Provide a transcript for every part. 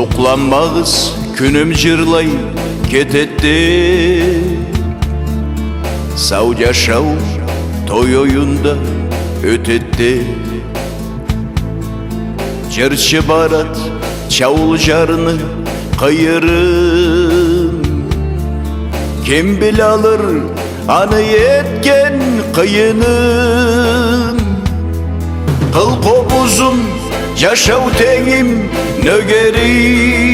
Suqlanmağız günüm jırlay ketetdi. Sağ yaşau toy oyunda ötetdi. Jırçı barat çavul jarını kayırın. Kim bil alır anı etken kıyının. Kıl kopuzum yaşau teğim nögerim.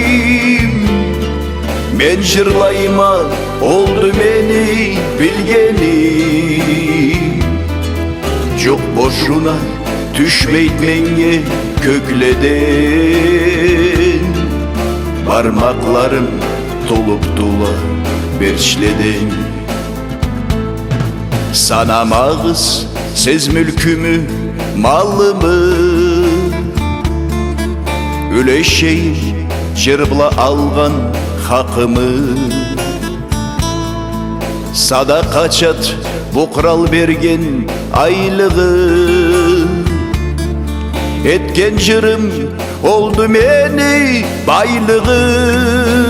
Men jırlayma oldu beni bilgenim. Çok boşuna düşmeyt menge kökleden. Parmaklarım tolup dula berçleden. Sanamağız siz mülkümü malımı. Üleşeyim jırbla algan hakkımı. Sadaka çat bu kral bergen aylığı. Etken jırım oldu meni baylığım.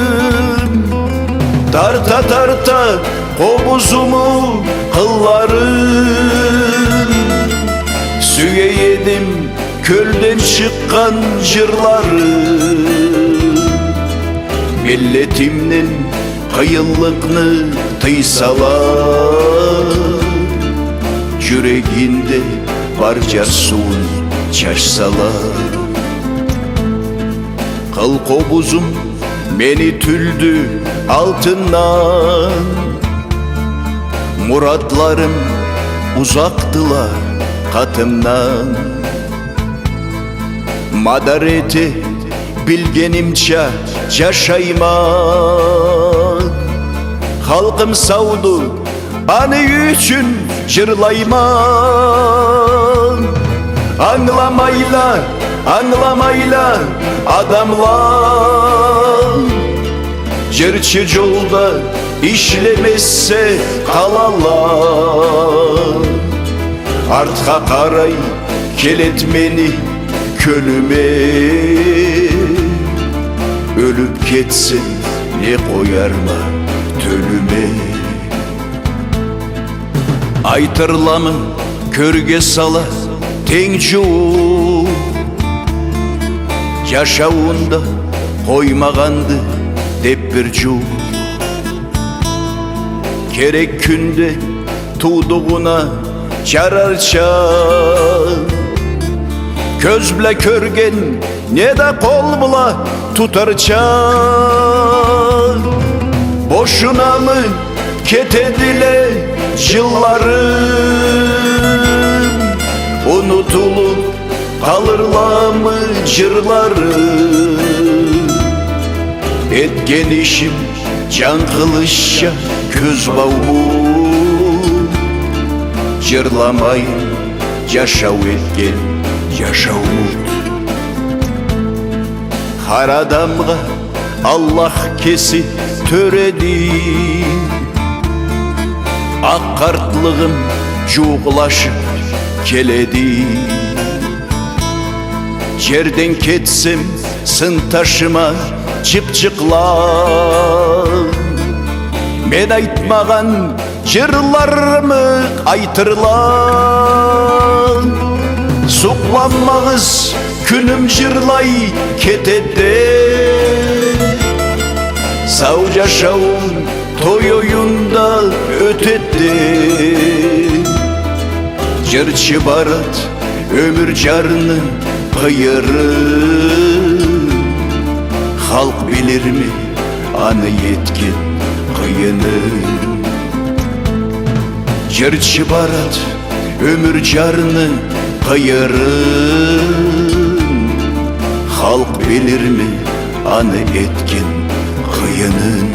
Tarta tarta kobuzumu kıllarım. Süyeyedim kölden çıkan jırları. Milletimnin kıyıllıkını tıysalar. Yüreğinde barcar suyun çaşsalar. Kıl kobuzum beni tüldü altından. Muratlarım uzaktılar katımdan. Madareti bilgenimçe yaşaymak. Halkım savdu anı üçün jırlaymak. Anlamayla adamlar. Jırçı yolda işlemezse kalalar. Artka karay keletmeni kölüme. Ölüp ketsin ne koyarma tölüme. Aytırlamın körge sala teңчу. Yaşauunda koymağandı dep bir cu. Kerek günde tuğduğuna jararça. Köz bile körgen ne de kol bula tutarça. Boşuna mı ketedile yıllarım. Unutulup kalırlar mı jırlarım. Etken işim can kılışça göz bağım. Jırlamayın yaşau etken yaşaumut. Har adamga Allah kesi töredi. Ak kartlığım juğulaşıp keledi. Yerden ketsem sın taşıma çıpçıklar. Men aytmagan jırlarımı aytırlar. Suqlanmağız günüm jırlay ketede. Sağ yaşauum toy oyunda ötetdi. Jırçı barat ömür jarını kıyırın. Halk bilir mi anı yetkin kıyının. Jırçı barat ömür jarını kıyırın. Halk bilir mi anı etkin kıyının.